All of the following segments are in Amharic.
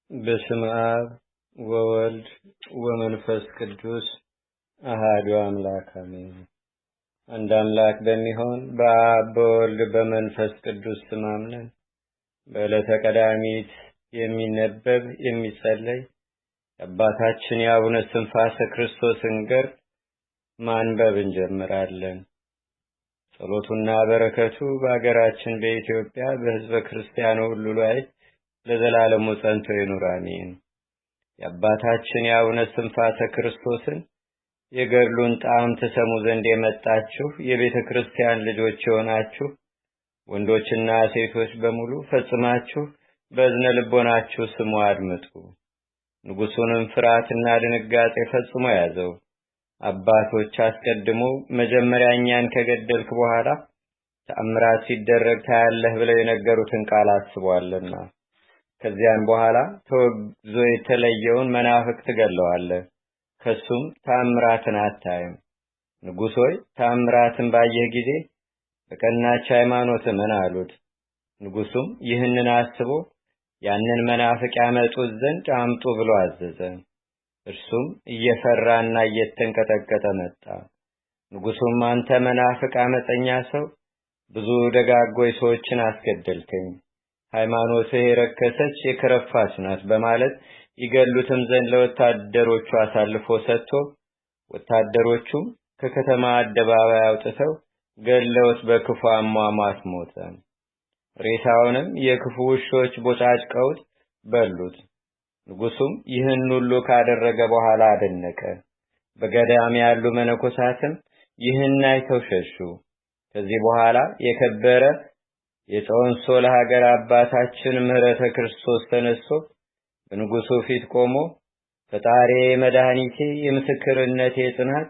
በስመ አብ ወወልድ ወመንፈስ ቅዱስ አሐዱ አምላክ አሜን። አንድ አምላክ በሚሆን በአብ በወልድ በመንፈስ ቅዱስ ስም አምነን በዕለተ ቀዳሚት የሚነበብ የሚጸለይ የአባታችን የአቡነ እስትንፋሰ ክርስቶስን ገድል ማንበብ እንጀምራለን። ጸሎቱና በረከቱ በአገራችን በኢትዮጵያ በሕዝበ ክርስቲያኑ ሁሉ ላይ ለዘላለሙ ጸንቶ ይኑር አሜን። የአባታችን የአቡነ እስትንፋሰ ክርስቶስን የገድሉን ጣዕም ትሰሙ ዘንድ የመጣችሁ የቤተ ክርስቲያን ልጆች የሆናችሁ ወንዶችና ሴቶች በሙሉ ፈጽማችሁ በእዝነ ልቦናችሁ ስሙ አድምጡ። ንጉሡንም ፍርሃትና ድንጋጤ ፈጽሞ ያዘው። አባቶች አስቀድሞ መጀመሪያ እኛን ከገደልክ በኋላ ተአምራት ሲደረግ ታያለህ ብለው የነገሩትን ቃል አስቧልና ከዚያን በኋላ ተወግዞ የተለየውን መናፍቅ ትገለዋለህ፣ ከሱም ተአምራትን አታይም። ንጉሥ ሆይ ተአምራትን ባየህ ጊዜ በቀናች ሃይማኖት እመን አሉት። ንጉሡም ይህንን አስቦ ያንን መናፍቅ ያመጡት ዘንድ አምጡ ብሎ አዘዘ። እርሱም እየፈራና እየተንቀጠቀጠ መጣ። ንጉሡም አንተ መናፍቅ አመፀኛ ሰው፣ ብዙ ደጋጎች ሰዎችን አስገደልከኝ፣ ሃይማኖትህ የረከሰች የከረፋች ናት በማለት ይገሉትም ዘንድ ለወታደሮቹ አሳልፎ ሰጥቶ ወታደሮቹም ከከተማ አደባባይ አውጥተው ገለውት በክፉ አሟሟት ሞተ። ሬሳውንም የክፉ ውሾች ቦጫጭቀውት በሉት። ንጉሡም ይህን ሁሉ ካደረገ በኋላ አደነቀ። በገዳም ያሉ መነኮሳትም ይህን አይተው ሸሹ። ከዚህ በኋላ የከበረ የጾንሶ ለሀገር አባታችን ምህረተ ክርስቶስ ተነስቶ በንጉሡ ፊት ቆሞ ፈጣሪ መድኃኒቴ የምስክርነቴ ጽናት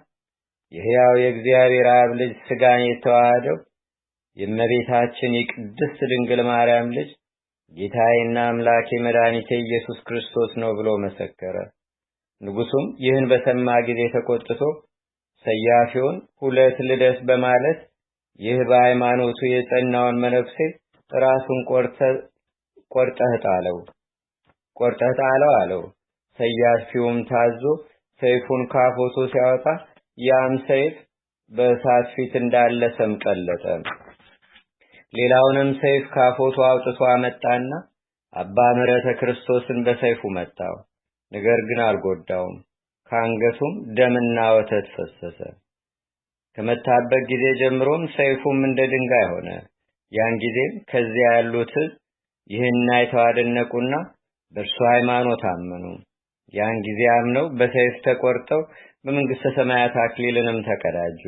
የሕያው የእግዚአብሔር አብ ልጅ ሥጋን የተዋሃደው የእመቤታችን የቅድስት ድንግል ማርያም ልጅ ጌታዬና አምላኬ መድኃኒቴ ኢየሱስ ክርስቶስ ነው ብሎ መሰከረ። ንጉሡም ይህን በሰማ ጊዜ ተቆጥቶ ሰያፊውን ሁለት ልደት በማለት ይህ በሃይማኖቱ የጸናውን መነኩሴ ራሱን ቆርጠህ ጣለው አለው። ሰያፊውም ታዞ ሰይፉን ካፎቱ ሲያወጣ ያም ሰይፍ በእሳት ፊት እንዳለ ሰም ቀለጠ። ሌላውንም ሰይፍ ካፎቱ አውጥቶ አመጣና አባ ምህረተ ክርስቶስን በሰይፉ መታው። ነገር ግን አልጎዳውም። ከአንገቱም ደምና ወተት ፈሰሰ። ከመታበት ጊዜ ጀምሮም ሰይፉም እንደ ድንጋይ ሆነ። ያን ጊዜም ከዚያ ያሉት ይህን አይተው አደነቁና በእርሱ ሃይማኖት አመኑ። ያን ጊዜ አምነው በሰይፍ ተቆርጠው በመንግሥተ ሰማያት አክሊልንም ተቀዳጁ።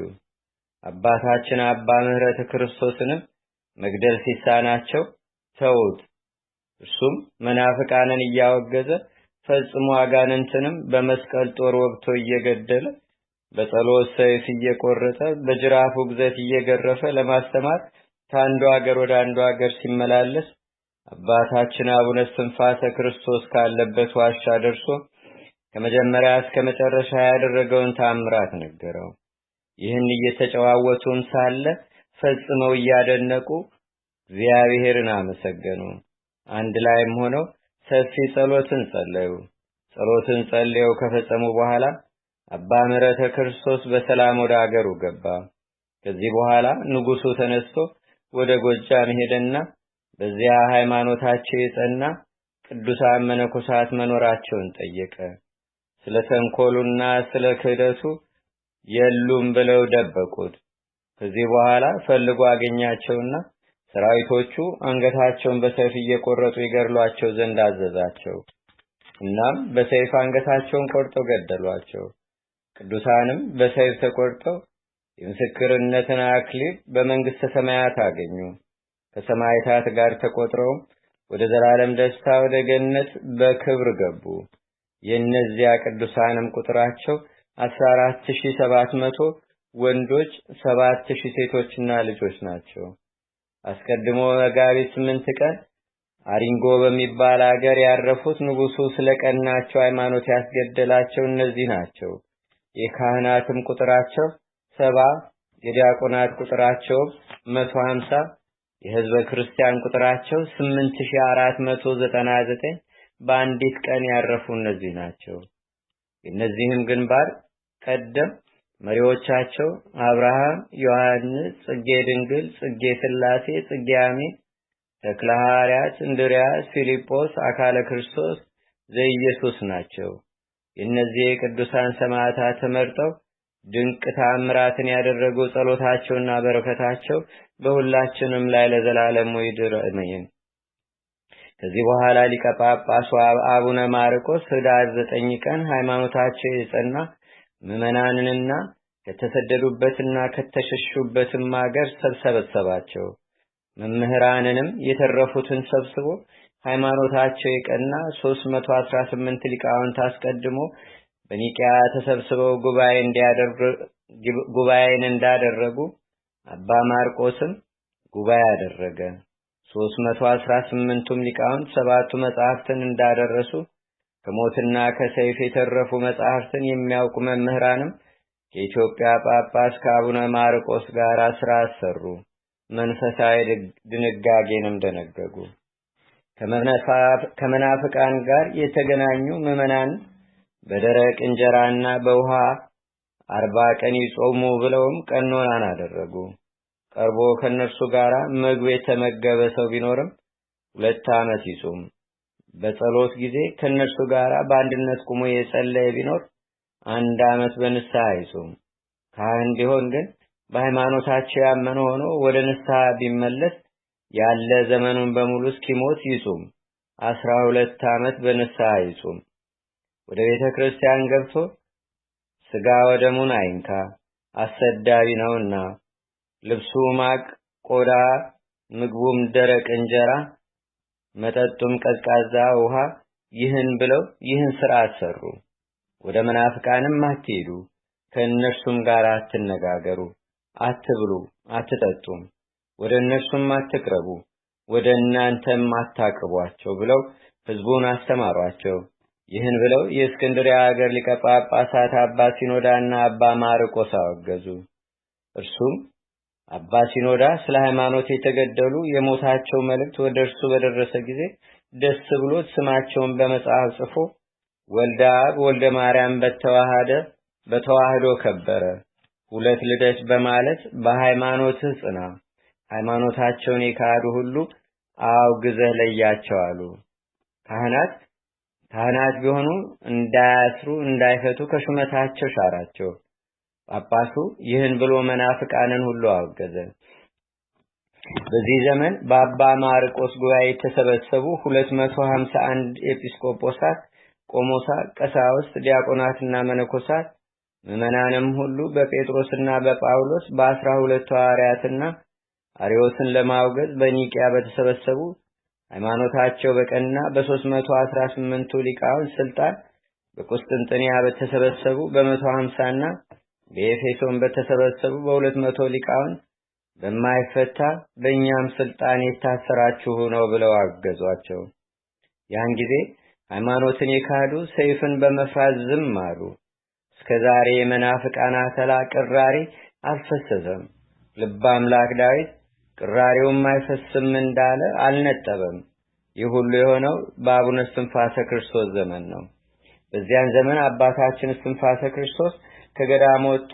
አባታችን አባ ምህረተ ክርስቶስንም መግደል ሲሳናቸው ተውት። እርሱም መናፍቃንን እያወገዘ ፈጽሞ አጋንንትንም በመስቀል ጦር ወግቶ እየገደለ በጸሎት ሰይፍ እየቆረጠ በጅራፍ ውግዘት እየገረፈ ለማስተማር ከአንዱ ሀገር ወደ አንዱ ሀገር ሲመላለስ አባታችን አቡነ እስትንፋሰ ክርስቶስ ካለበት ዋሻ ደርሶ ከመጀመሪያ እስከ መጨረሻ ያደረገውን ተአምራት ነገረው። ይህን እየተጨዋወቱም ሳለ ፈጽመው እያደነቁ እግዚአብሔርን አመሰገኑ። አንድ ላይም ሆነው ሰፊ ጸሎትን ጸለዩ። ጸሎትን ጸልየው ከፈጸሙ በኋላ አባ ምህረተ ክርስቶስ በሰላም ወደ አገሩ ገባ። ከዚህ በኋላ ንጉሡ ተነስቶ ወደ ጎጃም ሄደና በዚያ ሃይማኖታቸው የጸና ቅዱሳን መነኮሳት መኖራቸውን ጠየቀ። ስለ ተንኮሉና ስለ ክህደቱ የሉም ብለው ደበቁት። ከዚህ በኋላ ፈልጎ አገኛቸውና ሰራዊቶቹ አንገታቸውን በሰይፍ እየቆረጡ ይገድሏቸው ዘንድ አዘዛቸው። እናም በሰይፍ አንገታቸውን ቆርጠው ገደሏቸው። ቅዱሳንም በሰይፍ ተቆርጠው የምስክርነትን አክሊል በመንግሥተ ሰማያት አገኙ። ከሰማዕታት ጋር ተቆጥረው ወደ ዘላለም ደስታ ወደ ገነት በክብር ገቡ። የእነዚያ ቅዱሳንም ቁጥራቸው 14700 ወንዶች 7000 ሴቶችና ልጆች ናቸው። አስቀድሞ መጋቢት 8 ቀን አሪንጎ በሚባል አገር ያረፉት ንጉሡ ስለቀናቸው ሃይማኖት ያስገደላቸው እነዚህ ናቸው። የካህናትም ቁጥራቸው 70፣ የዲያቆናት ቁጥራቸው 150፣ የሕዝበ ክርስቲያን ቁጥራቸው 8499፣ በአንዲት ቀን ያረፉ እነዚህ ናቸው። እነዚህም ግንባር ቀደም መሪዎቻቸው አብርሃም፣ ዮሐንስ፣ ጽጌ ድንግል፣ ጽጌ ሥላሴ፣ ጽጌ አሜን፣ ተክለ ሐዋርያት፣ እንድርያስ፣ ፊልጶስ፣ አካለ ክርስቶስ ዘኢየሱስ ናቸው። የእነዚህ ቅዱሳን ሰማዕታት ተመርጠው ድንቅ ተአምራትን ያደረጉ ጸሎታቸውና በረከታቸው በሁላችንም ላይ ለዘላለሙ ይድር አሜን። ከዚህ በኋላ ሊቀ ጳጳሱ አቡነ ማርቆስ ኅዳር 9 ቀን ሃይማኖታቸው የጸና ምዕመናንንና ከተሰደዱበትና ከተሸሹበትም ሀገር ሰበሰባቸው። መምህራንንም የተረፉትን ሰብስቦ ሃይማኖታቸው የቀና 318 ሊቃውንት አስቀድሞ በኒቂያ ተሰብስበው ጉባኤን እንዳደረጉ አባ ማርቆስም ጉባኤ አደረገ። 318ቱም ሊቃውንት 7ቱ መጻሕፍትን እንዳደረሱ ከሞትና ከሰይፍ የተረፉ መጻሕፍትን የሚያውቁ መምህራንም ከኢትዮጵያ ጳጳስ ከአቡነ ማርቆስ ጋር ሥራ አሰሩ። መንፈሳዊ ድንጋጌንም ደነገጉ። ከመናፍቃን ጋር የተገናኙ ምዕመናን በደረቅ እንጀራና በውሃ 40 ቀን ይጾሙ ብለውም ቀኖናን አደረጉ። ቀርቦ ከነርሱ ጋር ምግብ የተመገበ ሰው ቢኖርም 2 ዓመት ይጾም። በጸሎት ጊዜ ከነርሱ ጋር በአንድነት ቆሞ የጸለየ ቢኖር 1 ዓመት በንስሐ ይጾም። ካህን ቢሆን ግን በሃይማኖታቸው ያመነ ሆኖ ወደ ንስሐ ቢመለስ ያለ ዘመኑን በሙሉ እስኪሞት ይጾም። 12 ዓመት በንስሐ ይጾም። ወደ ቤተ ክርስቲያን ገብቶ ስጋ ወደሙን አይንካ፣ አሰዳቢ ነውና። ልብሱ ማቅ ቆዳ፣ ምግቡም ደረቅ እንጀራ፣ መጠጡም ቀዝቃዛ ውሃ ይህን ብለው ይህን ሥርዓት ሰሩ። ወደ መናፍቃንም አትሄዱ፣ ከእነርሱም ጋር አትነጋገሩ፣ አትብሉ፣ አትጠጡም፣ ወደ እነርሱም አትቅረቡ፣ ወደ እናንተም አታቅርቧቸው ብለው ሕዝቡን አስተማሯቸው። ይህን ብለው የእስክንድርያ ሀገር ሊቀ ጳጳሳት አባ ሲኖዳና አባ ማርቆስ አወገዙ። እርሱም አባ ሲኖዳ ስለ ሃይማኖት የተገደሉ የሞታቸው መልእክት ወደ እርሱ በደረሰ ጊዜ ደስ ብሎት ስማቸውን በመጽሐፍ ጽፎ ወልደ አብ ወልደ ማርያም በተዋህዶ ከበረ፣ 2 ልደት በማለት በሃይማኖትህ ጽና፣ ሃይማኖታቸውን የካዱ ሁሉ አውግዘህ ለያቸው አሉ። ካህናት ቢሆኑ እንዳያስሩ እንዳይፈቱ ከሹመታቸው ሻራቸው። ጳጳሱ ይህን ብሎ መናፍቃንን ሁሉ አወገዘ። በዚህ ዘመን በአባ ማርቆስ ጉባኤ የተሰበሰቡ 251 ኤጲስቆጶሳት፣ ቆሞሳት፣ ቀሳውስት፣ ዲያቆናትና መነኮሳት ምዕመናንም ሁሉ በጴጥሮስና በጳውሎስ በ12 ሐዋርያትና አርዮስን ለማውገዝ በኒቂያ በተሰበሰቡ ሃይማኖታቸው በቀና በ318ቱ ሊቃውንት ስልጣን በቁስጥንጥንያ በተሰበሰቡ በ150ና በኤፌሶን በተሰበሰቡ በ200 ሊቃውንት በማይፈታ በእኛም ስልጣን የታሰራችሁ ነው ብለው አገዟቸው። ያን ጊዜ ሃይማኖትን የካዱ ሰይፍን በመፍራት ዝም አሉ። እስከዛሬ የመናፍቃን አተላ ቅራሪ አልፈሰሰም። ልበ አምላክ ዳዊት ቅራሪውም አይፈስም እንዳለ አልነጠበም። ይህ ሁሉ የሆነው በአቡነ እስትንፋሰ ክርስቶስ ዘመን ነው። በዚያን ዘመን አባታችን እስትንፋሰ ክርስቶስ ከገዳም ወጥቶ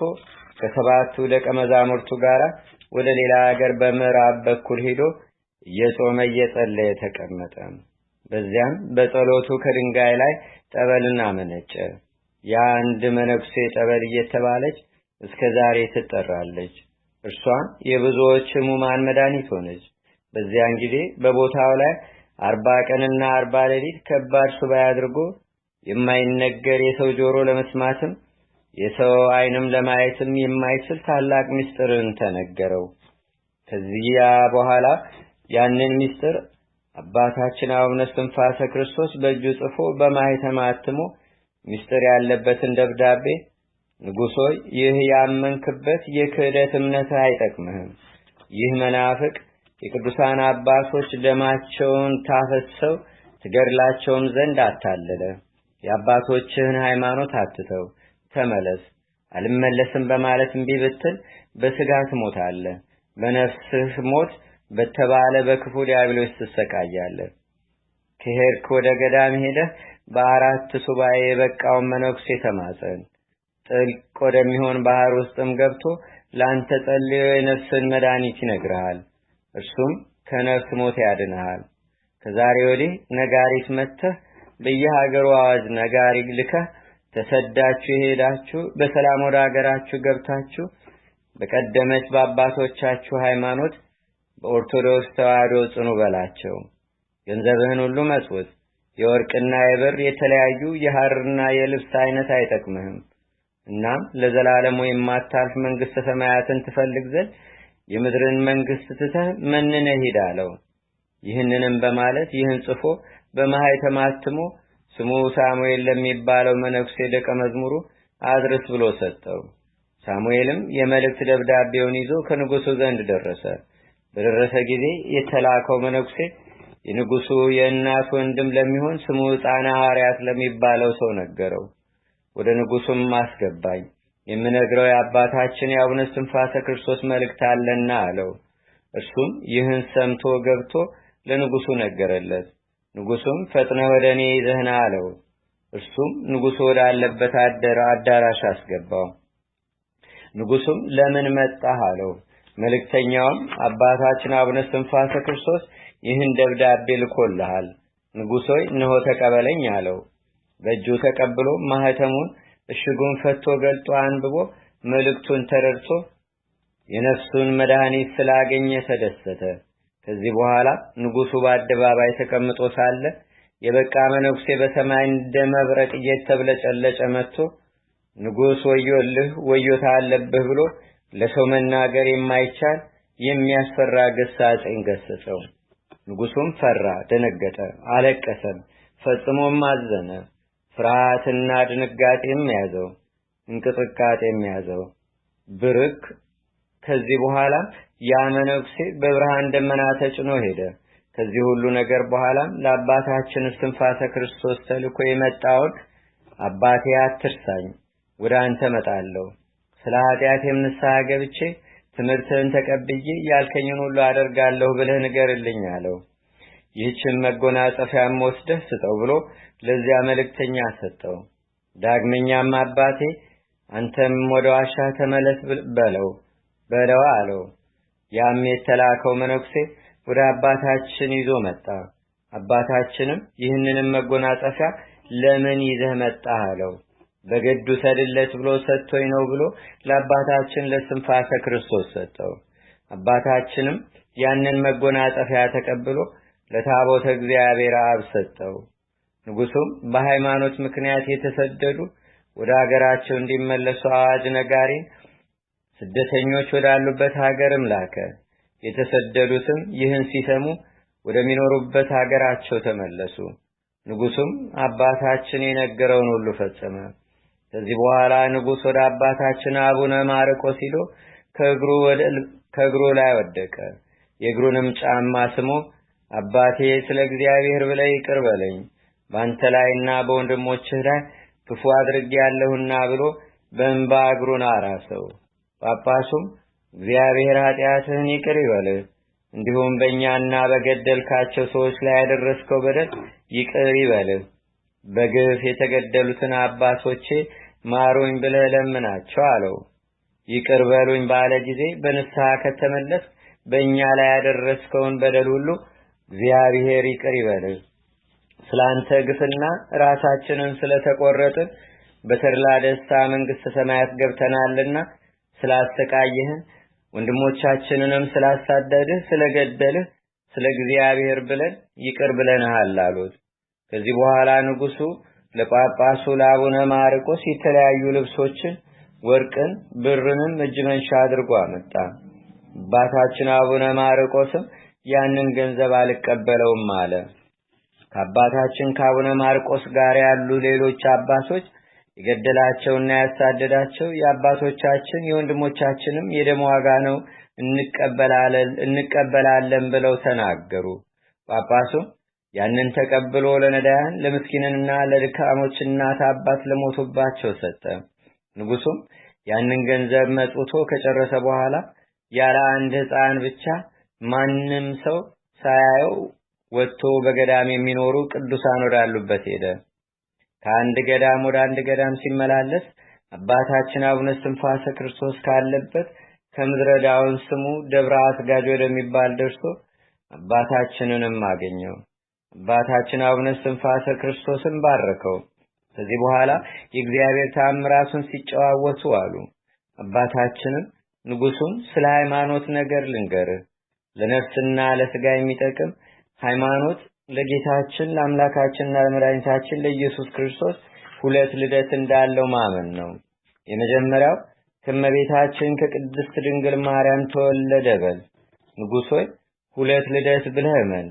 ከ7ቱ ደቀ መዛሙርቱ ጋር ወደ ሌላ ሀገር በምዕራብ በኩል ሄዶ እየጾመ እየጸለየ ተቀመጠ። በዚያም በጸሎቱ ከድንጋይ ላይ ጠበልን አመነጨ። የአንድ መነኩሴ ጠበል እየተባለች እስከዛሬ ትጠራለች። እርሷ የብዙዎች ሕሙማን መድኃኒት ሆነች። በዚያን ጊዜ በቦታው ላይ 40 ቀንና 40 ሌሊት ከባድ ሱባኤ አድርጎ የማይነገር የሰው ጆሮ ለመስማትም የሰው ዓይንም ለማየትም የማይችል ታላቅ ምስጢርን ተነገረው። ከዚያ በኋላ ያንን ምስጢር አባታችን አቡነ እስትንፋሰ ክርስቶስ በእጁ ጽፎ በማኅተም አትሞ ምስጢር ያለበትን ደብዳቤ ንጉሥ ሆይ ይህ ያመንክበት የክህደት እምነት አይጠቅምህም። ይህ መናፍቅ የቅዱሳን አባቶች ደማቸውን ታፈሰው ትገድላቸውም ዘንድ አታለለ። የአባቶችህን ሃይማኖት አትተው፣ ተመለስ። አልመለስም በማለት እምቢ ብትል በሥጋ ትሞታለህ፣ በነፍስህ ሞት በተባለ በክፉ ዲያብሎስ ትሰቃያለህ። ከሄድክ ወደ ገዳም ሄደህ በአራት ሱባኤ የበቃውን መነኩሴ ተማጸን። ጥልቅ ወደሚሆን ባህር ውስጥም ገብቶ ላንተ ጸልዮ የነፍስን መድኃኒት ይነግርሃል። እርሱም ከነፍስ ሞት ያድንሃል። ከዛሬ ወዲህ ነጋሪት መተህ በየሀገሩ አዋጅ ነጋሪ ልከህ ተሰዳችሁ የሄዳችሁ በሰላም ወደ ሀገራችሁ ገብታችሁ በቀደመች በአባቶቻችሁ ሃይማኖት በኦርቶዶክስ ተዋሕዶ ጽኑ በላቸው። ገንዘብህን ሁሉ መጽውት፣ የወርቅና የብር የተለያዩ የሐርና የልብስ አይነት አይጠቅምህም። እናም ለዘላለሙ የማታልፍ መንግስተ ሰማያትን ትፈልግ ዘንድ የምድርን መንግስት ትተህ መንነህ ሂድ አለው። ይህንንም በማለት ይህን ጽፎ በማኅተም አትሞ ስሙ ሳሙኤል ለሚባለው መነኩሴ ደቀ መዝሙሩ አድርስ ብሎ ሰጠው። ሳሙኤልም የመልእክት ደብዳቤውን ይዞ ከንጉሱ ዘንድ ደረሰ። በደረሰ ጊዜ የተላከው መነኩሴ የንጉሱ የእናት ወንድም ለሚሆን ስሙ ሕፃነ ሐዋርያት ለሚባለው ሰው ነገረው። ወደ ንጉሱም አስገባኝ፣ የምነግረው የአባታችን የአቡነ እስትንፋሰ ክርስቶስ መልእክት አለና አለው። እርሱም ይህን ሰምቶ ገብቶ ለንጉሱ ነገረለት። ንጉሱም ፈጥነህ ወደ እኔ ይዘህ ና አለው። እርሱም ንጉሱ ወዳለበት አዳራሽ አስገባው። ንጉሱም ለምን መጣህ አለው። መልእክተኛውም አባታችን አቡነ እስትንፋሰ ክርስቶስ ይህን ደብዳቤ ልኮልሃል፣ ንጉሥ ሆይ እነሆ ተቀበለኝ አለው። በእጁ ተቀብሎ ማኅተሙን እሽጉን ፈቶ ገልጦ አንብቦ መልእክቱን ተረድቶ የነፍሱን መድኃኒት ስላገኘ ተደሰተ። ከዚህ በኋላ ንጉሱ በአደባባይ ተቀምጦ ሳለ የበቃ መነኩሴ በሰማይ እንደ መብረቅ እየተብለጨለጨ መጥቶ ንጉሥ ወዮልህ፣ ወዮታ አለብህ ብሎ ለሰው መናገር የማይቻል የሚያስፈራ ግሳጼን ገሰጸው። ንጉሱም ፈራ፣ ደነገጠ፣ አለቀሰም፣ ፈጽሞም አዘነ። ፍርሃትና ድንጋጤም ያዘው፣ እንቅጥቃጤም ያዘው። ብርክ ከዚህ በኋላ ያ መነኩሴ በብርሃን ደመና ተጭኖ ሄደ። ከዚህ ሁሉ ነገር በኋላ ለአባታችን እስትንፋሰ ክርስቶስ ተልኮ የመጣውን አባቴ አትርሳኝ፣ ወደ አንተ መጣለሁ፣ ስለ ኃጢአቴም ንስሐ ገብቼ ትምህርትህን ተቀብዬ ያልከኝን ሁሉ አደርጋለሁ ብለህ ንገርልኝ አለው። ይህችን መጎናጸፊያም ወስደህ ስጠው ብሎ ለዚያ መልእክተኛ ሰጠው። ዳግመኛም አባቴ አንተም ወደ ዋሻ ተመለስ በለው አለው። ያም የተላከው መነኩሴ ወደ አባታችን ይዞ መጣ። አባታችንም ይህንንም መጎናጸፊያ ለምን ይዘህ መጣህ አለው። በግድ ውሰድለት ብሎ ሰጥቶኝ ነው ብሎ ለአባታችን ለእስትንፋሰ ክርስቶስ ሰጠው። አባታችንም ያንን መጎናጸፊያ ተቀብሎ ለታቦተ እግዚአብሔር አብ ሰጠው። ንጉሱም በሃይማኖት ምክንያት የተሰደዱ ወደ ሀገራቸው እንዲመለሱ አዋጅ ነጋሪን ስደተኞች ወዳሉበት ሀገርም ላከ። የተሰደዱትም ይህን ሲሰሙ ወደሚኖሩበት ሀገራቸው ተመለሱ። ንጉሱም አባታችን የነገረውን ሁሉ ፈጸመ። ከዚህ በኋላ ንጉስ ወደ አባታችን አቡነ ማርቆስ ሄዶ ከእግሩ ላይ ወደቀ። የእግሩንም ጫማ ስሞ አባቴ ስለ እግዚአብሔር ብለህ ይቅር በለኝ፣ በአንተ ላይና በወንድሞችህ ላይ ክፉ አድርጌያለሁና ብሎ በእንባ እግሩን አራሰው። ጳጳሱም እግዚአብሔር ኃጢአትህን ይቅር ይበልህ፣ እንዲሁም በእኛና በገደልካቸው ሰዎች ላይ ያደረስከው በደል ይቅር ይበልህ፣ በግፍ የተገደሉትን አባቶቼ ማሩኝ ብለህ ለምናቸው አለው። ይቅር በሉኝ ባለ ጊዜ በንስሐ ከተመለስ በእኛ ላይ ያደረስከውን በደል ሁሉ እግዚአብሔር ይቅር ይበልህ። ስላንተ ግፍና ራሳችንን ስለተቆረጥን በተድላ ደስታ መንግስተ ሰማያት ገብተናልና ስላስተቃየህን ወንድሞቻችንንም ስላሳደድህ ስለገደልህ ስለ እግዚአብሔር ብለን ይቅር ብለንሃል አሉት። ከዚህ በኋላ ንጉሱ ለጳጳሱ ለአቡነ ማርቆስ የተለያዩ ልብሶችን፣ ወርቅን፣ ብርንም እጅ መንሻ አድርጎ አመጣ። አባታችን አቡነ ማርቆስም ያንን ገንዘብ አልቀበለውም አለ። ከአባታችን ከአቡነ ማርቆስ ጋር ያሉ ሌሎች አባቶች የገደላቸውና ያሳደዳቸው የአባቶቻችን የወንድሞቻችንም የደም ዋጋ ነው እንቀበላለን ብለው ተናገሩ። ጳጳሱም ያንን ተቀብሎ ለነዳያን ለምስኪንና ለድካሞች እናት አባት ለሞቱባቸው ሰጠ። ንጉሱም ያንን ገንዘብ መጽውቶ ከጨረሰ በኋላ ያለ አንድ ሕፃን ብቻ ማንም ሰው ሳያየው ወጥቶ በገዳም የሚኖሩ ቅዱሳን ወዳሉበት ሄደ። ከአንድ ገዳም ወደ አንድ ገዳም ሲመላለስ አባታችን አቡነ እስትንፋሰ ክርስቶስ ካለበት ከምድረ ዳውን ስሙ ደብረ አስጋጅ ወደሚባል ደርሶ አባታችንንም አገኘው። አባታችን አቡነ እስትንፋሰ ክርስቶስን ባረከው። ከዚህ በኋላ የእግዚአብሔር ተአምራቱን ሲጨዋወቱ አሉ። አባታችንም ንጉሱን ስለ ሃይማኖት ነገር ልንገርህ፣ ለነፍስና ለስጋ የሚጠቅም ሃይማኖት ለጌታችን ለአምላካችንና ለመድኃኒታችን ለኢየሱስ ክርስቶስ ሁለት ልደት እንዳለው ማመን ነው። የመጀመሪያው ከእመቤታችን ከቅድስት ድንግል ማርያም ተወለደ በል። ንጉሥ ሆይ ሁለት ልደት ብለህ እመን።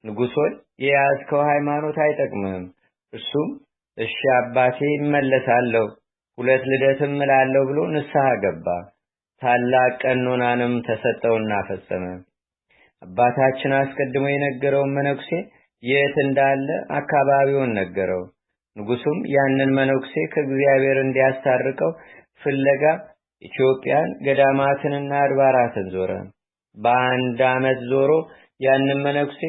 ንጉሥ ሆይ የያዝከው ሃይማኖት አይጠቅምህም። እሱም እሺ አባቴ እመለሳለሁ፣ ሁለት ልደትም እላለሁ ብሎ ንስሐ ገባ። ታላቅ ቀኖናንም ተሰጠውና ፈጸመ። አባታችን አስቀድሞ የነገረውን መነኩሴ የት እንዳለ አካባቢውን ነገረው። ንጉሱም ያንን መነኩሴ ከእግዚአብሔር እንዲያስታርቀው ፍለጋ ኢትዮጵያን ገዳማትንና አድባራትን ዞረ። በአንድ ዓመት ዞሮ ያንን መነኩሴ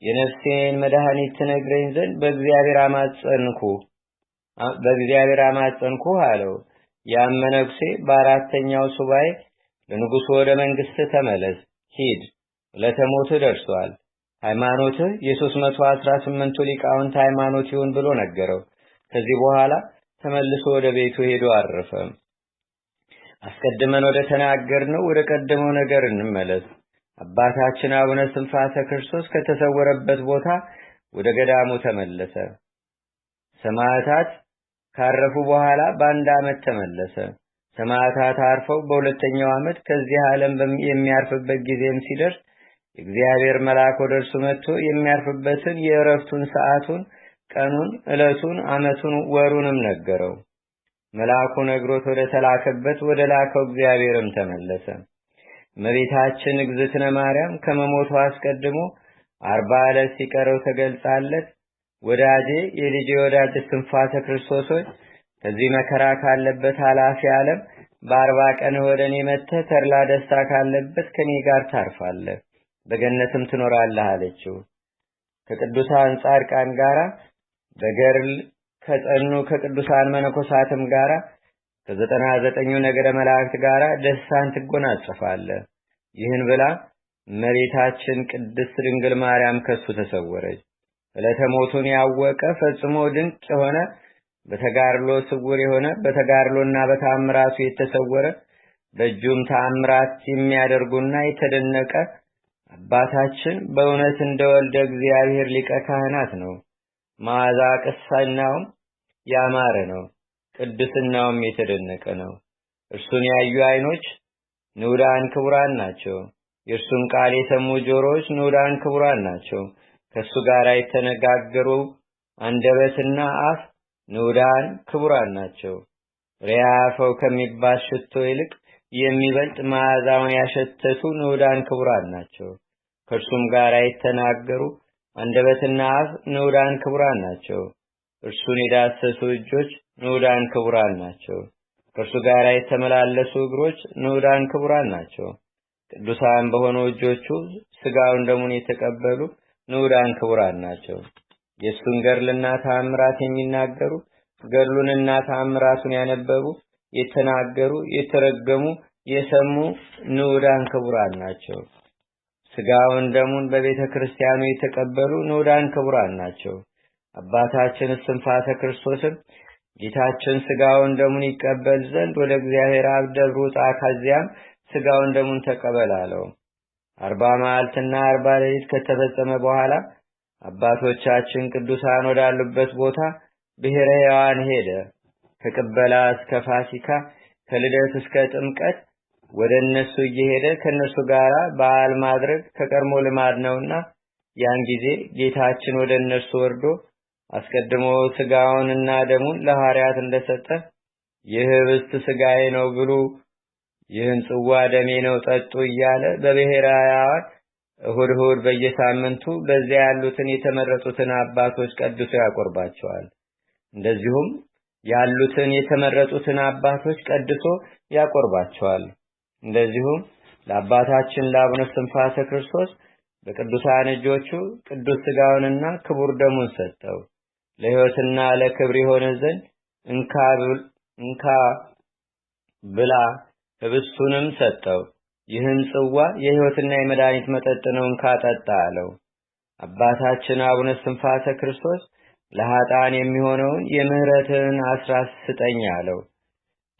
የነፍሴን መድኃኒት ትነግረኝ ዘንድ በእግዚአብሔር አማጸንኩ አለው። ያም መነኩሴ በአራተኛው ሱባኤ ለንጉሱ ወደ መንግስት ተመለስ፣ ሂድ፣ ለተሞት ደርሷል፣ ሃይማኖትህ የ318 ሊቃውንት ሃይማኖት ይሁን ብሎ ነገረው። ከዚህ በኋላ ተመልሶ ወደ ቤቱ ሄዶ አረፈ። አስቀድመን ወደ ተናገርነው ወደ ቀደመው ነገር እንመለስ። አባታችን አቡነ እስትንፋሰ ክርስቶስ ከተሰወረበት ቦታ ወደ ገዳሙ ተመለሰ። ሰማዕታት ካረፉ በኋላ በአንድ ዓመት ተመለሰ። ሰማዕታት አርፈው በሁለተኛው ዓመት ከዚህ ዓለም የሚያርፍበት ጊዜም ሲደርስ እግዚአብሔር መልአክ ወደ እርሱ መጥቶ የሚያርፍበትን የዕረፍቱን ሰዓቱን፣ ቀኑን፣ ዕለቱን፣ ዓመቱን፣ ወሩንም ነገረው። መልአኩ ነግሮት ወደ ተላከበት ወደ ላከው እግዚአብሔርም ተመለሰ። እመቤታችን እግዝእትነ ማርያም ከመሞቱ አስቀድሞ 40 ዕለት ሲቀረው ተገልጻለት ወዳጄ የልጄ ወዳጅ እስትንፋሰ ክርስቶስ ሆይ ከዚህ መከራ ካለበት ኃላፊ ዓለም በ40 ቀን ወደ እኔ መጥተህ ተድላ ደስታ ካለበት ከኔ ጋር ታርፋለህ፣ በገነትም ትኖራለህ አለችው። ከቅዱሳን ጻድቃን ጋራ በገድል ከጸኑ ከቅዱሳን መነኮሳትም ጋራ ከ99 ነገደ መላእክት ጋራ ደስታን ትጎናጸፋለህ። ይህን ብላ እመቤታችን ቅድስት ድንግል ማርያም ከሱ ተሰወረች። ዕለተ ሞቱን ያወቀ ፈጽሞ ድንቅ የሆነ በተጋድሎ ስውር የሆነ በተጋድሎና በታምራቱ የተሰወረ በእጁም ታምራት የሚያደርጉና የተደነቀ አባታችን በእውነት እንደወልደ እግዚአብሔር ሊቀ ካህናት ነው። መዓዛ ቅድስናውም ያማረ ነው፣ ቅድስናውም የተደነቀ ነው። እርሱን ያዩ ዓይኖች ንዑዳን ክቡራን ናቸው። የእርሱን ቃል የሰሙ ጆሮዎች ንዑዳን ክቡራን ናቸው። ከእሱ ጋር የተነጋገሩ አንደበትና አፍ ንዑዳን ክቡራን ናቸው። ሪያፈው ከሚባል ሽቶ ይልቅ የሚበልጥ መዓዛውን ያሸተቱ ንዑዳን ክቡራን ናቸው። ከእርሱም ጋር የተናገሩ አንደበትና አፍ ንዑዳን ክቡራን ናቸው። እርሱን የዳሰሱ እጆች ንዑዳን ክቡራን ናቸው። ከእርሱ ጋር የተመላለሱ እግሮች ንዑዳን ክቡራን ናቸው። ቅዱሳን በሆኑ እጆቹ ሥጋውን ደሙን የተቀበሉ ንዑዳን ክቡራን ናቸው። የእሱን ገድልና ተአምራት የሚናገሩ ገድሉንና ተአምራቱን ያነበቡ የተናገሩ የተረገሙ የሰሙ ንዑዳን ክቡራን ናቸው። ሥጋውን ደሙን በቤተ ክርስቲያኑ የተቀበሉ ንዑዳን ክቡራን ናቸው። አባታችን እስትንፋሰ ክርስቶስም ጌታችን ሥጋውን ደሙን ይቀበል ዘንድ ወደ እግዚአብሔር አብ ደብር ውጣ፣ ከዚያም ሥጋውን ደሙን ተቀበል አለው። 40 መዓልትና 40 ሌሊት ከተፈጸመ በኋላ አባቶቻችን ቅዱሳን ወዳሉበት ቦታ ብሔረ ሕያዋን ሄደ። ከቅበላ እስከ ፋሲካ ከልደት እስከ ጥምቀት ወደ እነሱ እየሄደ ከነሱ ጋር በዓል ማድረግ ከቀድሞ ልማድ ነውና ያን ጊዜ ጌታችን ወደ እነሱ ወርዶ አስቀድሞ ሥጋውንና ደሙን ለሐዋርያት እንደሰጠ ይህ ኅብስት ሥጋዬ ነው ብሉ፣ ይህን ጽዋ ደሜ ነው ጠጡ እያለ በብሔረ ሕያዋን እሁድ እሁድ በየሳምንቱ በዚያ ያሉትን የተመረጡትን አባቶች ቀድሶ ያቆርባቸዋል። እንደዚሁም ያሉትን የተመረጡትን አባቶች ቀድሶ ያቆርባቸዋል። እንደዚሁም ለአባታችን ለአቡነ እስትንፋሰ ክርስቶስ በቅዱሳን እጆቹ ቅዱስ ሥጋውንና ክቡር ደሙን ሰጠው። ለሕይወትና ለክብር ይሆን ዘንድ እንካ ብላ ህብስቱንም ሰጠው። ይህን ጽዋ የሕይወትና የመድኃኒት መጠጥ ነው፣ እንካ ጠጣ አለው። አባታችን አቡነ እስትንፋሰ ክርስቶስ ለኃጥአን የሚሆነውን የምህረትን አስራት ስጠኝ አለው።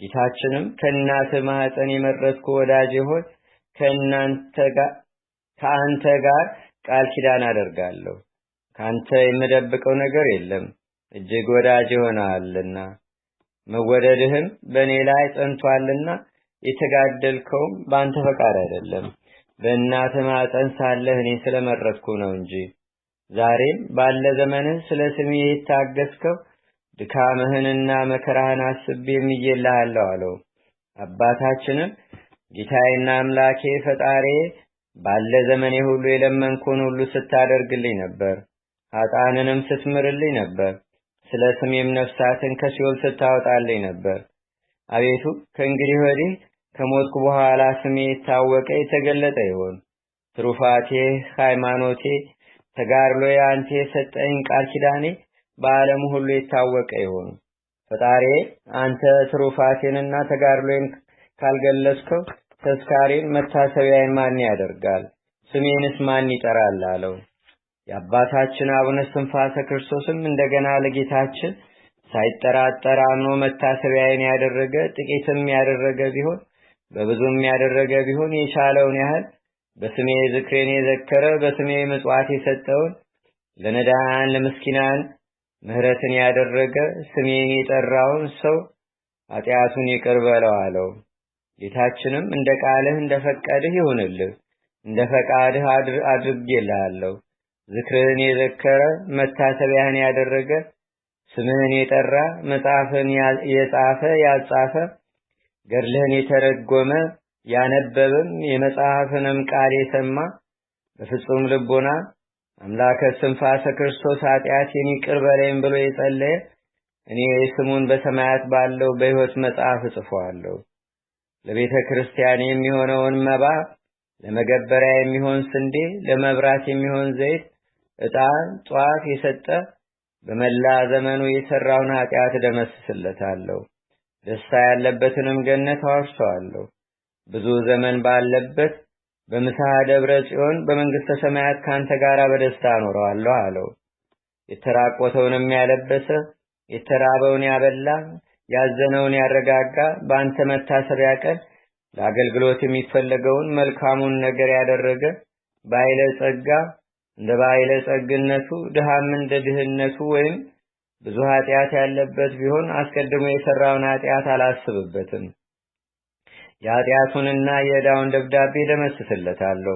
ጌታችንም ከእናትህ ማኅፀን የመረጥኩ ወዳጄ ሆይ ከአንተ ጋር ቃል ኪዳን አደርጋለሁ። ካንተ የምደብቀው ነገር የለም፣ እጅግ ወዳጅ ሆነሃልና መወደድህም በእኔ ላይ ጸንቷልና የተጋደልከውም በአንተ ፈቃድ አይደለም፣ በእናትህ ማኅፀን ሳለህ እኔ ስለመረጥኩ ነው እንጂ። ዛሬም ባለ ዘመንህ ስለ ስሜ የታገስከው ድካምህንና መከራህን አስቤ ምዬልሃለሁ አለው። አባታችንም ጌታዬና አምላኬ ፈጣሪ ባለ ዘመኔ ሁሉ የለመንኩን ሁሉ ስታደርግልኝ ነበር፣ ኃጥአንንም ስትምርልኝ ነበር፣ ስለ ስሜም ነፍሳትን ከሲኦል ስታወጣልኝ ነበር። አቤቱ ከእንግዲህ ወዲህ ከሞትኩ በኋላ ስሜ የታወቀ የተገለጠ ይሁን። ትሩፋቴ፣ ሃይማኖቴ፣ ተጋድሎዬ፣ አንተ የሰጠኝ ቃል ኪዳኔ በዓለም ሁሉ የታወቀ ይሁን። ፈጣሪ አንተ ትሩፋቴንና ተጋድሎዬን ካልገለጽከው ተስካሬን መታሰቢያን ማን ያደርጋል? ስሜንስ ማን ይጠራል? አለው። የአባታችን አቡነ እስትንፋሰ ክርስቶስም እንደገና ለጌታችን ሳይጠራጠር አምኖ መታሰቢያን ያደረገ ጥቂትም ያደረገ ቢሆን በብዙም ያደረገ ቢሆን የቻለውን ያህል በስሜ ዝክሬን የዘከረ በስሜ ምጽዋት የሰጠውን ለነዳያን ለምስኪናን ምህረትን ያደረገ ስሜን የጠራውን ሰው ኃጢአቱን ይቅር በለው አለው። ጌታችንም እንደ ቃልህ እንደ ፈቃድህ ይሁንልህ፣ እንደ ፈቃድህ አድርጌልሃለሁ። ዝክርህን የዘከረ መታሰቢያህን ያደረገ ስምህን የጠራ መጽሐፍን የጻፈ ያጻፈ ገድልህን የተረጎመ ያነበበም የመጽሐፍንም ቃል የሰማ በፍጹም ልቦና አምላከ እስትንፋሰ ክርስቶስ ኃጢአቴን ይቅር በለኝ ብሎ የጸለየ እኔ ስሙን በሰማያት ባለው በሕይወት መጽሐፍ እጽፈዋለሁ። ለቤተ ክርስቲያን የሚሆነውን መባ፣ ለመገበሪያ የሚሆን ስንዴ፣ ለመብራት የሚሆን ዘይት፣ ዕጣን፣ ጧፍ የሰጠ በመላ ዘመኑ የሰራውን ኃጢአት ደመስስለታለሁ። ደስታ ያለበትንም ገነት አወርሰዋለሁ። ብዙ ዘመን ባለበት በምስሐ ደብረ ጽዮን በመንግስተ ሰማያት ካንተ ጋር በደስታ አኖረዋለሁ አለው። የተራቆተውንም ያለበሰ፣ የተራበውን ያበላ፣ ያዘነውን ያረጋጋ፣ በአንተ መታሰቢያ ቀን ለአገልግሎት የሚፈለገውን መልካሙን ነገር ያደረገ ባይለ ጸጋ እንደ ባይለ ጸግነቱ ድሃም እንደ ድህነቱ ወይም ብዙ ኃጢአት ያለበት ቢሆን አስቀድሞ የሰራውን ኃጢአት አላስብበትም። የኃጢአቱንና የዕዳውን ደብዳቤ ደመስስለታለሁ።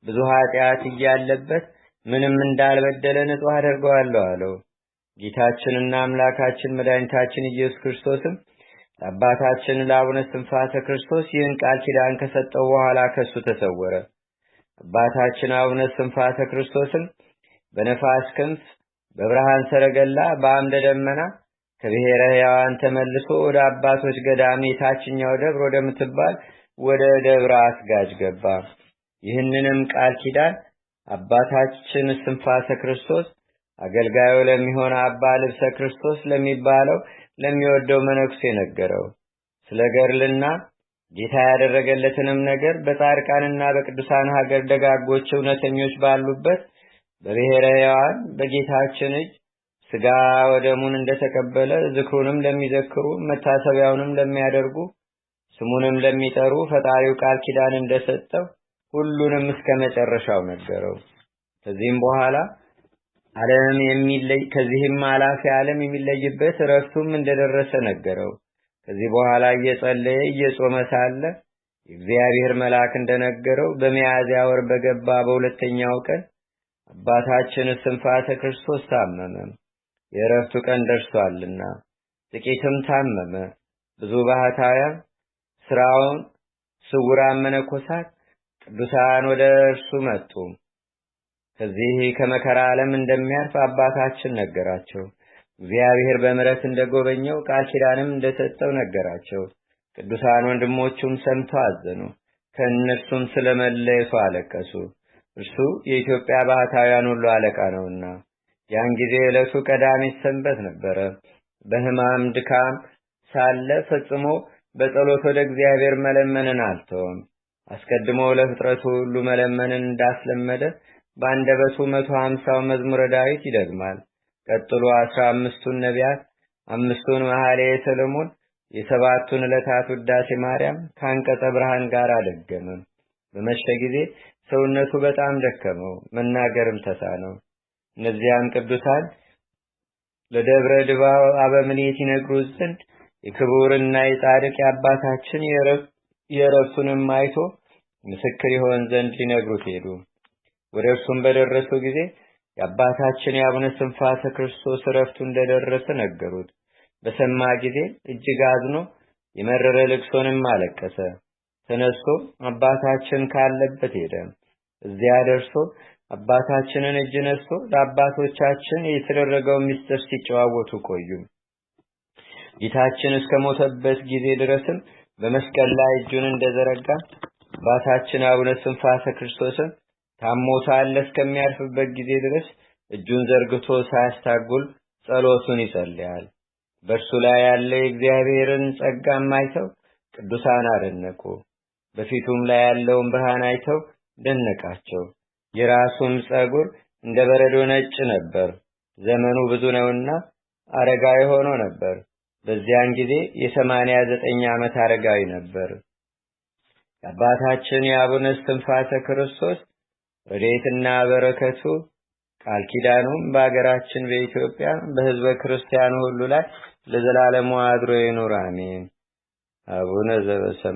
ብዙ ኃጢአት እያለበት ምንም እንዳልበደለ ንጹሕ አደርገዋለሁ አለው። ጌታችንና አምላካችን መድኃኒታችን ኢየሱስ ክርስቶስም ለአባታችን ለአቡነ እስትንፋሰ ክርስቶስ ይህን ቃል ኪዳን ከሰጠው በኋላ ከሱ ተሰወረ። አባታችን አቡነ እስትንፋሰ ክርስቶስም በነፋስ ክንፍ በብርሃን ሰረገላ በአምደ ደመና ከብሔረ ሕያዋን ተመልሶ ወደ አባቶች ገዳም የታችኛው ደብር ወደምትባል ወደ ደብረ አስጋጅ ገባ። ይህንንም ቃል ኪዳን አባታችን እስትንፋሰ ክርስቶስ አገልጋዩ ለሚሆን አባ ልብሰ ክርስቶስ ለሚባለው ለሚወደው መነኩሴ ነገረው። ስለ ገድልና ጌታ ያደረገለትንም ነገር በጻድቃንና በቅዱሳን ሀገር ደጋጎች እውነተኞች ባሉበት በብሔረ ሕያዋን በጌታችን እጅ ሥጋ ወደሙን እንደተቀበለ ዝክሩንም ለሚዘክሩ መታሰቢያውንም ለሚያደርጉ ስሙንም ለሚጠሩ ፈጣሪው ቃል ኪዳን እንደሰጠው ሁሉንም እስከ መጨረሻው ነገረው። ከዚህም በኋላ ከዚህም አላፊ ዓለም የሚለይበት ዕረፍቱም እንደደረሰ ነገረው። ከዚህ በኋላ እየጸለየ እየጾመ ሳለ የእግዚአብሔር መልአክ እንደነገረው በሚያዝያ ወር በገባ በሁለተኛው ቀን አባታችን እስትንፋሰ ክርስቶስ ታመመ። የዕረፍቱ ቀን ደርሷልና ጥቂትም ታመመ። ብዙ ባህታውያን ስራውን ስውራን መነኮሳት ቅዱሳን ወደ እርሱ መጡ። ከዚህ ከመከራ ዓለም እንደሚያርፍ አባታችን ነገራቸው። እግዚአብሔር በምሕረት እንደጎበኘው ቃል ኪዳንም እንደሰጠው ነገራቸው። ቅዱሳን ወንድሞቹም ሰምተው አዘኑ። ከእነርሱም ስለመለየቱ አለቀሱ። እርሱ የኢትዮጵያ ባህታውያን ሁሉ አለቃ ነውና። ያን ጊዜ ዕለቱ ቀዳሚት ሰንበት ነበረ። በሕማም ድካም ሳለ ፈጽሞ በጸሎት ወደ እግዚአብሔር መለመንን አልተወም። አስቀድሞ ለፍጥረቱ ሁሉ መለመንን እንዳስለመደ በአንደበቱ 150 መዝሙረ ዳዊት ይደግማል። ቀጥሎ 15ቱን ነቢያት፣ 5ቱን መኃልየ ሰሎሞን፣ የሰባቱን ዕለታት ውዳሴ ማርያም ከአንቀጸ ብርሃን ጋር አደገመ። በመሸ ጊዜ ሰውነቱ በጣም ደከመው፣ መናገርም ተሳነው። እነዚያም ቅዱሳን ለደብረ ድባው አበምኔት ይነግሩት ዘንድ የክቡርና የጻድቅ የአባታችን የዕረፍቱንም አይቶ ምስክር ይሆን ዘንድ ሊነግሩት ሄዱ። ወደ እርሱም በደረሱ ጊዜ የአባታችን የአቡነ እስትንፋሰ ክርስቶስ ዕረፍቱ እንደደረሰ ነገሩት። በሰማ ጊዜ እጅግ አዝኖ የመረረ ልቅሶንም አለቀሰ። ተነስቶ አባታችን ካለበት ሄደ። እዚያ ደርሶ አባታችንን እጅ ነስቶ ለአባቶቻችን የተደረገው ምስጢር ሲጨዋወቱ ቆዩ። ጌታችን እስከ ሞተበት ጊዜ ድረስም በመስቀል ላይ እጁን እንደዘረጋ አባታችን አቡነ እስትንፋሰ ክርስቶስን ታሞ ሳለ እስከሚያርፍበት ጊዜ ድረስ እጁን ዘርግቶ ሳያስታጉል ጸሎቱን ይጸልያል። በእርሱ ላይ ያለ የእግዚአብሔርን ጸጋም አይተው ቅዱሳን አደነቁ። በፊቱም ላይ ያለውን ብርሃን አይተው ደነቃቸው። የራሱም ጸጉር እንደ በረዶ ነጭ ነበር። ዘመኑ ብዙ ነውና አረጋዊ ሆኖ ነበር። በዚያን ጊዜ የ89 ዓመት አረጋዊ ነበር። የአባታችን የአቡነ እስትንፋሰ ክርስቶስ ረድኤትና በረከቱ ቃል ኪዳኑም በአገራችን በኢትዮጵያ በሕዝበ ክርስቲያኑ ሁሉ ላይ ለዘላለሙ አድሮ ይኑር፣ አሜን። አቡነ ዘበሰማያት